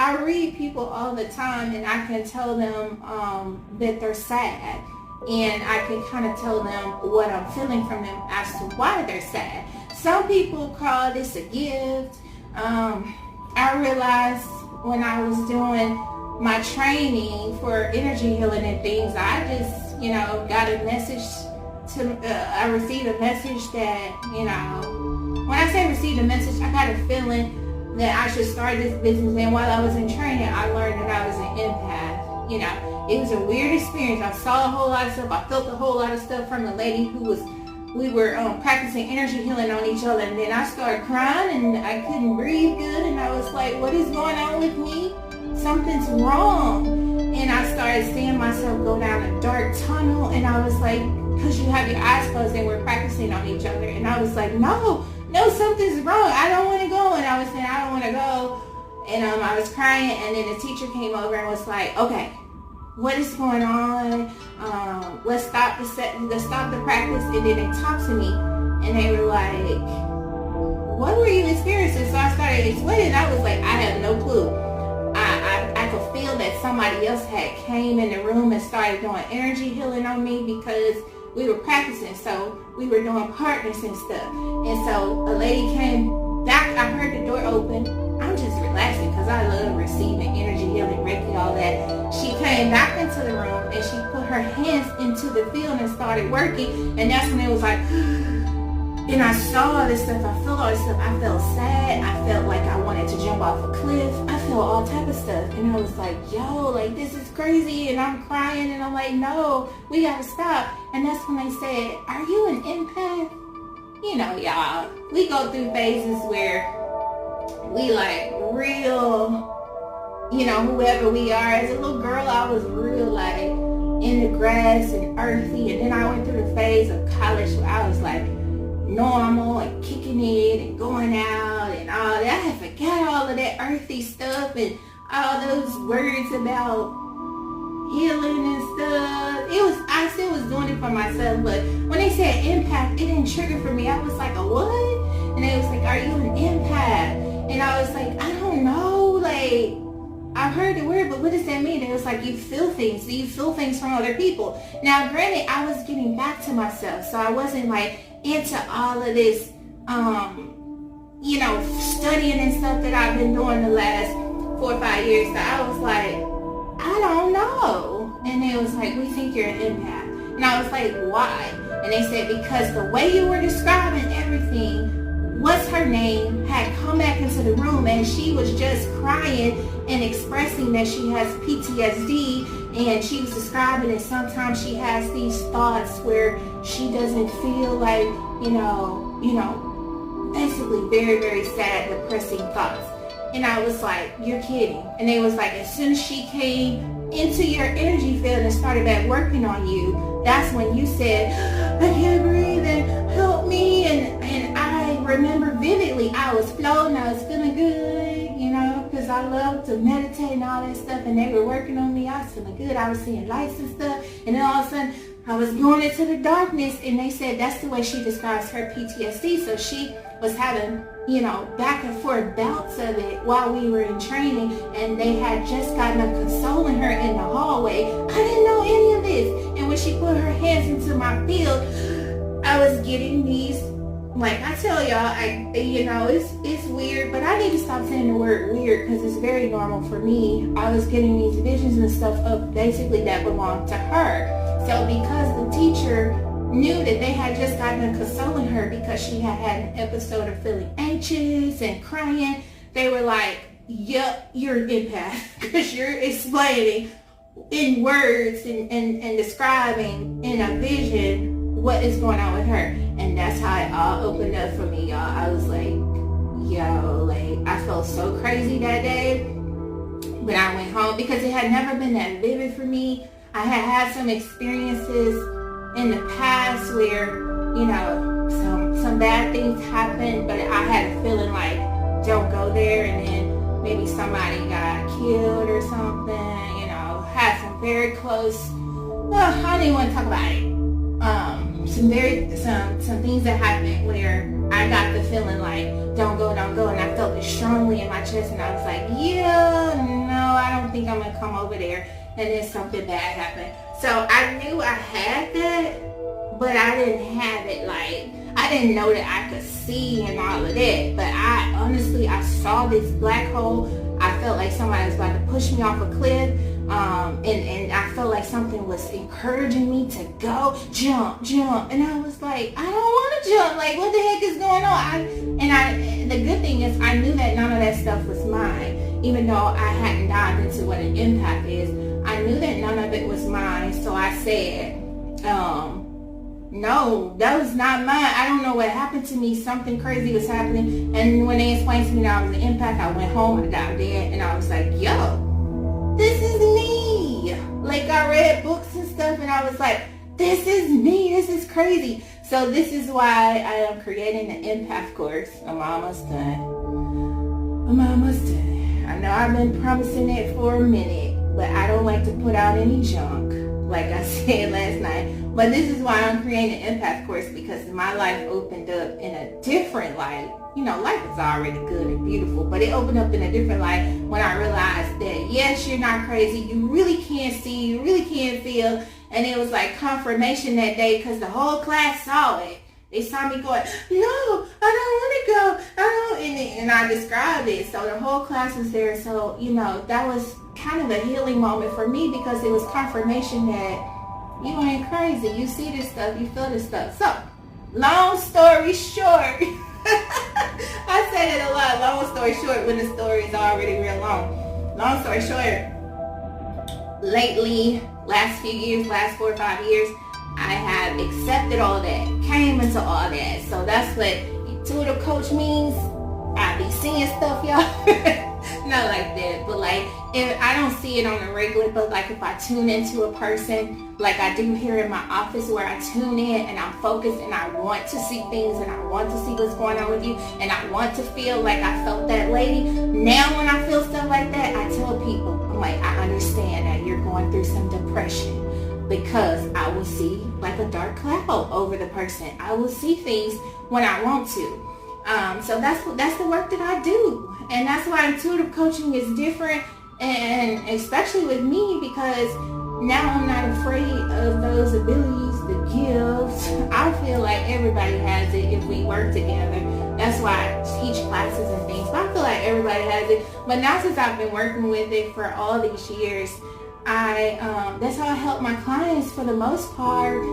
I read people all the time, and I can tell them that they're sad, and I can kind of tell them what I'm feeling from them as to why they're sad. Some people call this a gift. I realized when I was doing my training for energy healing and things, I just, got a message I received a message that, when I say received a message, I got a feeling that I should start this business. And while I was in training, I learned that I was an empath. It was a weird experience. I saw a whole lot of stuff. I felt a whole lot of stuff from the lady we were practicing energy healing on each other. And then I started crying and I couldn't breathe good. And I was like, what is going on with me? Something's wrong. And I started seeing myself go down a dark tunnel. And I was like, because you have your eyes closed and we're practicing on each other. And I was like, no, something's wrong. I don't want to go. And I was saying, I don't want to go. And I was crying. And then the teacher came over and was like, okay, what is going on? Let's stop the practice. And then they talked to me. And they were like, what were you experiencing? So I started explaining. I was like, I have no clue. I could feel that somebody else had came in the room and started doing energy healing on me because we were practicing, so we were doing partners and stuff. And so a lady came back. I heard the door open. I'm just relaxing because I love receiving energy healing, Reiki, all that. She came back into the room and she put her hands into the field and started working. And that's when it was like, and I saw all this stuff. I felt all this stuff. I felt sad. I felt like I wanted to jump off a cliff. I felt all type of stuff. And I was like, yo, like this is crazy. And I'm crying and I'm like, no, we gotta stop. And that's when they said, are you an empath? Y'all, we go through phases where we like real, whoever we are. As a little girl, I was real like in the grass and earthy. And then I went through the phase of college where I was like normal and kicking it and going out and all that. I had forgot all of that earthy stuff and all those words about healing and stuff. I still was doing it for myself, but when they said empath, it didn't trigger for me. I was like, a what? And they was like, are you an empath? And I was like, I don't know, like I've heard the word, but what does that mean? And it was like, you feel things. So you feel things from other people. Now granted, I was getting back to myself, so I wasn't like into all of this studying and stuff that I've been doing the last 4 or 5 years. So I was like, I don't know. And they was like, we think you're an empath. And I was like, why? And they said, because the way you were describing everything, what's her name, had come back into the room and she was just crying and expressing that she has PTSD, and she was describing that sometimes she has these thoughts where she doesn't feel like, basically very, very sad, depressing thoughts. And I was like, you're kidding. And they was like, as soon as she came into your energy field and started back working on you, that's when you said, I can't breathe and help me. And I remember vividly, I was floating, I was feeling good, because I love to meditate and all that stuff. And they were working on me. I was feeling good. I was seeing lights and stuff. And then all of a sudden, I was going into the darkness. And they said that's the way she describes her PTSD. So she was having, back and forth bouts of it while we were in training. And they had just gotten up consoling her in the hallway. I didn't know any of this. And when she put her hands into my field, I was getting these, like I tell y'all, it's weird, but I need to stop saying the word weird because it's very normal for me. I was getting these visions and stuff of basically that belonged to her. So because the teacher knew that they had just gotten consoling her because she had had an episode of feeling anxious and crying, they were like, yep, you're an empath because you're explaining in words and describing in a vision what is going on with her. And that's how it all opened up for me, y'all. I was like, yo, like I felt so crazy that day when I went home because it had never been that vivid for me. I had had some experiences in the past where, some bad things happened, but I had a feeling like, don't go there, and then maybe somebody got killed or something, had some very close, well, I don't even want to talk about it. Some things that happened where I got the feeling like, don't go, and I felt it strongly in my chest, and I was like, yeah, think I'm gonna come over there and then something bad happened. So I knew I had that, but I didn't have it like, I didn't know that I could see and all of that. But I saw this black hole. I felt like somebody was about to push me off a cliff. And I felt like something was encouraging me to go, jump. And I was like, I don't want to jump. Like, what the heck is going on? The good thing is I knew that none of that stuff was mine. Even though I hadn't dived into what an empath is, I knew that none of it was mine. So I said, no, that was not mine. I don't know what happened to me. Something crazy was happening. And when they explained to me that I was an empath, I went home, I got there, and I was like, yo, this is me. Like, I read books and stuff, and I was like, this is me. This is crazy. So this is why I am creating the empath course. I'm almost done. I know I've been promising it for a minute, but I don't like to put out any junk, like I said last night. But this is why I'm creating an empath course, because my life opened up in a different light. You know, life is already good and beautiful, but it opened up in a different light when I realized that, yes, you're not crazy. You really can't see. You really can't feel. And it was like confirmation that day, because the whole class saw it. They saw me going, no, I don't want to go. And I described it. So the whole class was there. So, you know, that was kind of a healing moment for me, because it was confirmation that you ain't crazy. You see this stuff. You feel this stuff. So, long story short, I said it a lot. Long story short, when the story is already real long. Long story short, lately, last few years, last 4 or 5 years, I have accepted all that, came into all that. So that's what intuitive coach means. I be seeing stuff, y'all. Not like that, but like, if I don't see it on the regular, but like if I tune into a person, like I do here in my office, where I tune in and I'm focused and I want to see things and I want to see what's going on with you and I want to feel like I felt that lady. Now when I feel stuff like that, I tell people, I'm like, I understand that you're going through some depression, because I will see like a dark cloud over the person. I will see things when I want to. So that's the work that I do. And that's why intuitive coaching is different, and especially with me, because now I'm not afraid of those abilities, the gifts. I feel like everybody has it if we work together. That's why I teach classes and things. But I feel like everybody has it. But now, since I've been working with it for all these years, that's how I help my clients for the most part.